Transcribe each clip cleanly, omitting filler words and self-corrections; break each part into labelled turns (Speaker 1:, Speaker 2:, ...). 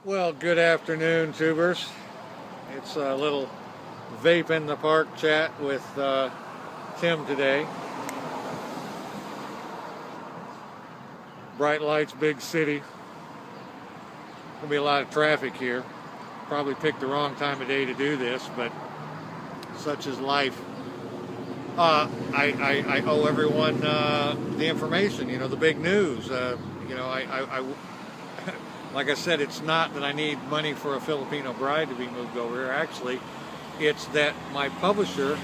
Speaker 1: Well, good afternoon, tubers. It's a little vape in the park chat with Tim today. Bright lights, big city. Gonna be a lot of traffic here. Probably picked the wrong time of day to do this, but such is life. I owe everyone the information, the big news. Like I said, it's not that I need money for a Filipino bride to be moved over here. Actually, it's that my publisher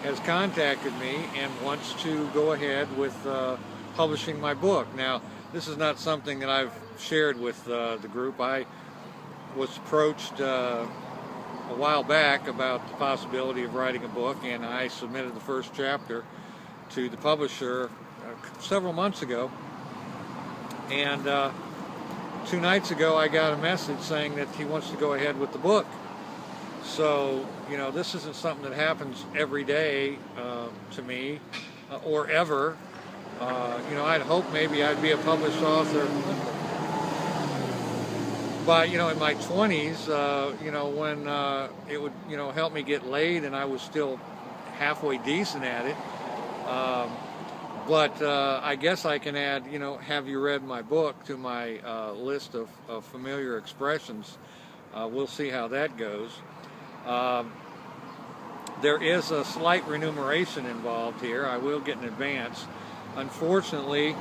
Speaker 1: has contacted me and wants to go ahead with publishing my book. Now, this is not something that I've shared with the group. I was approached a while back about the possibility of writing a book, and I submitted the first chapter to the publisher several months ago. And 2 nights ago, I got a message saying that he wants to go ahead with the book. So, this isn't something that happens every day to me or ever. I'd hope maybe I'd be a published author. But, in my 20s, when it would, help me get laid and I was still halfway decent at it. But I guess I can add, have you read my book to my list of familiar expressions. We'll see how that goes. There is a slight remuneration involved here. I will get an advance. Unfortunately,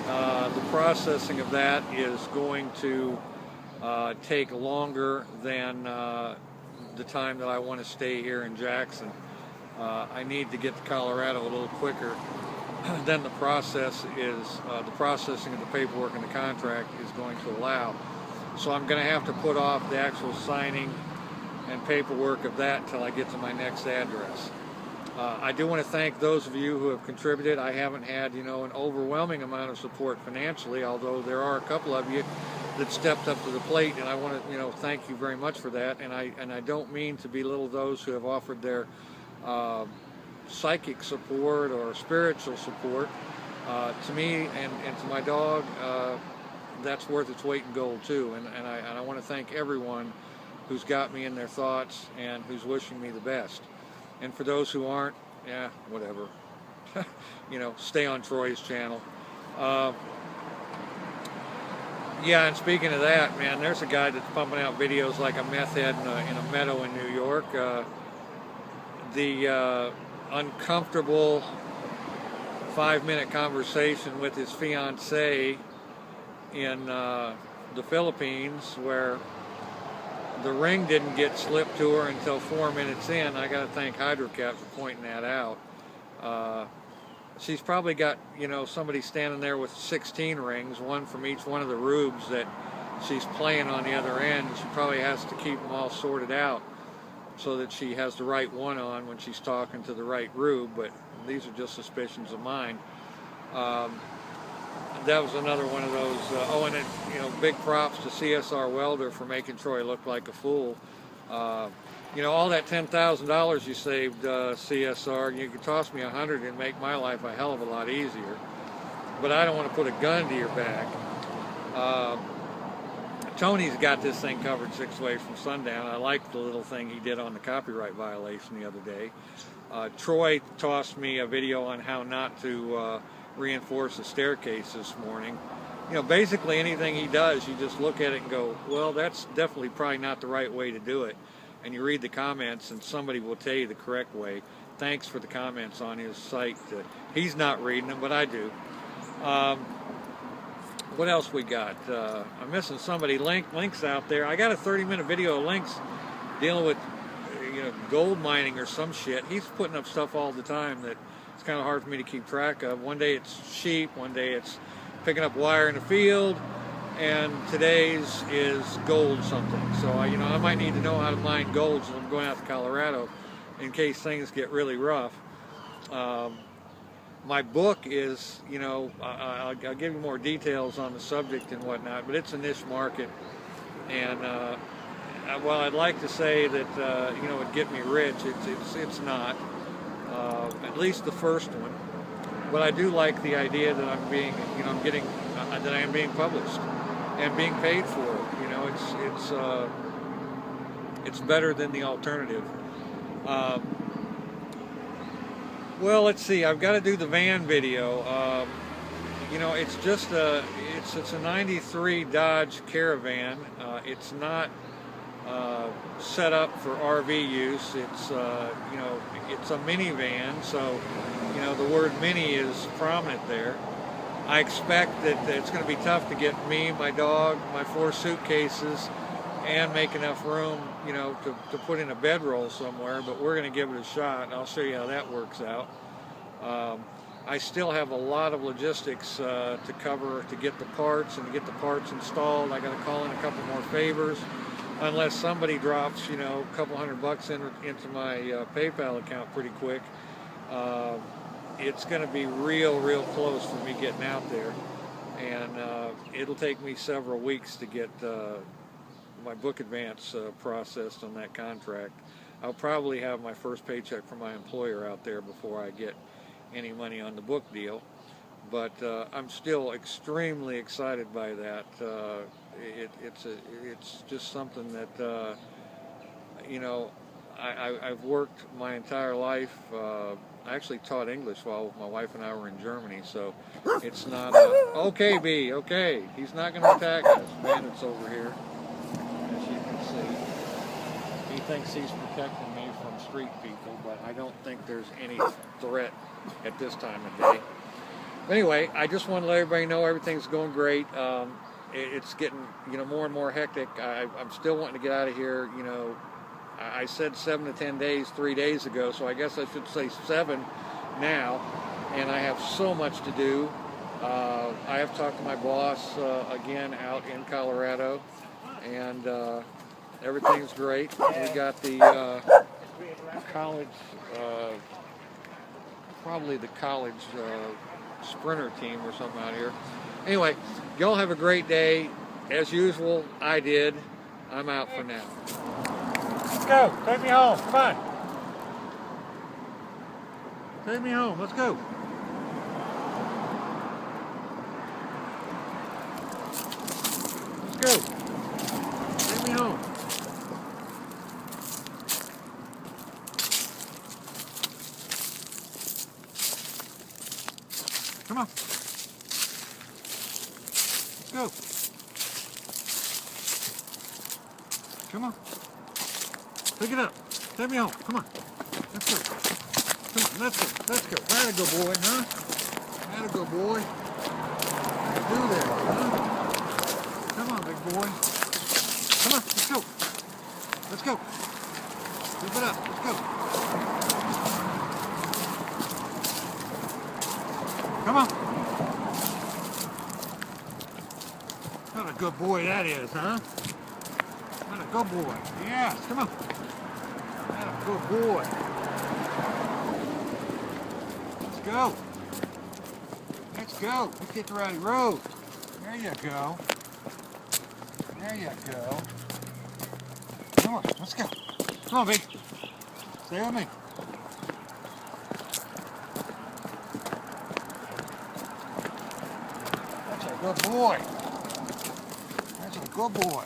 Speaker 1: the processing of that is going to take longer than the time that I want to stay here in Jackson. I need to get to Colorado a little quicker. Then the processing of the paperwork and the contract is going to allow. So I'm going to have to put off the actual signing and paperwork of that until I get to my next address. I do want to thank those of you who have contributed. I haven't had, an overwhelming amount of support financially, although there are a couple of you that stepped up to the plate, and I want to, thank you very much for that. And I don't mean to belittle those who have offered their psychic support or spiritual support. To me and to my dog, that's worth its weight in gold too. And I want to thank everyone who's got me in their thoughts and who's wishing me the best. And for those who aren't, whatever. Stay on Troy's channel. And speaking of that, man, there's a guy that's pumping out videos like a meth head in a meadow in New York. The uncomfortable 5-minute conversation with his fiancée in the Philippines, where the ring didn't get slipped to her until 4 minutes in. I got to thank Hydrocap for pointing that out. She's probably got, somebody standing there with 16 rings, one from each one of the rubes that she's playing on the other end. She probably has to keep them all sorted out so that she has the right one on when she's talking to the right rube, but these are just suspicions of mine. That was another one of those, and then, big props to CSR Welder for making Troy look like a fool. All that $10,000 you saved, CSR, you could toss me 100 and make my life a hell of a lot easier. But I don't want to put a gun to your back. Tony's got this thing covered 6 ways from sundown. I liked the little thing he did on the copyright violation the other day. Troy tossed me a video on how not to reinforce the staircase this morning. Basically anything he does, you just look at it and go, well, that's definitely probably not the right way to do it. And you read the comments and somebody will tell you the correct way. Thanks for the comments on his site. He's not reading them, but I do. What else we got? I'm missing somebody. Links out there. I got a 30-minute video of Links dealing with gold mining or some shit. He's putting up stuff all the time that it's kind of hard for me to keep track of. One day it's sheep, one day it's picking up wire in the field, and today's is gold something. So I might need to know how to mine gold since I'm going out to Colorado in case things get really rough. My book is, I'll give you more details on the subject and whatnot, but it's a niche market. And while I'd like to say that, it'd get me rich, it's not. At least the first one. But I do like the idea that I'm being, that I am being published and being paid for it. it's better than the alternative. Well, let's see. I've got to do the van video. You know, it's just it's a '93 Dodge Caravan. It's not set up for RV use. It's you know, it's a minivan, so you know the word mini is prominent there. I expect that it's going to be tough to get me, my dog, my 4 suitcases, and make enough room, you know, to put in a bedroll somewhere, but we're going to give it a shot, and I'll show you how that works out. I still have a lot of logistics to cover to get the parts and to get the parts installed. I got to call in a couple more favors, unless somebody drops, you know, a couple $100 into my PayPal account pretty quick. It's going to be real close for me getting out there, and it'll take me several weeks to get my book advance processed on that contract. I'll probably have my first paycheck from my employer out there before I get any money on the book deal, but I'm still extremely excited by that. It's just something that you know, I've worked my entire life. I actually taught English while my wife and I were in Germany, so it's not okay, B, okay, he's not going to attack us. Bandit's over here, as you can see. He thinks he's protecting me from street people, but I don't think there's any threat at this time of day. Anyway, I just want to let everybody know everything's going great. It's getting, you know, more and more hectic. I'm still wanting to get out of here. You know, I said 7 to 10 days 3 days ago, so I guess I should say 7 now, and I have so much to do. I have talked to my boss again out in Colorado, and everything's great. We got the college, probably the college sprinter team or something out here. Anyway, y'all have a great day. As usual, I did. I'm out for now. Let's go. Take me home. Come on. Take me home. Let's go. Let's go. Take me home. Come on. Let's go. Come on. Pick it up. Take me home. Come on. Let's go. Come on. Let's go. Let's go. That a good boy, huh? That a good boy. Do that, huh? Come on, big boy. Come on. Let's go. Let's go. Flip it up. Let's go. Come on. What a good boy that is, huh? What a good boy. Yes, come on. What a good boy. Let's go. Let's go. Let's get the rowdy road. There you go. There you go. Come on, let's go. Come on, baby. Stay with me. That's a good boy. That's a good boy.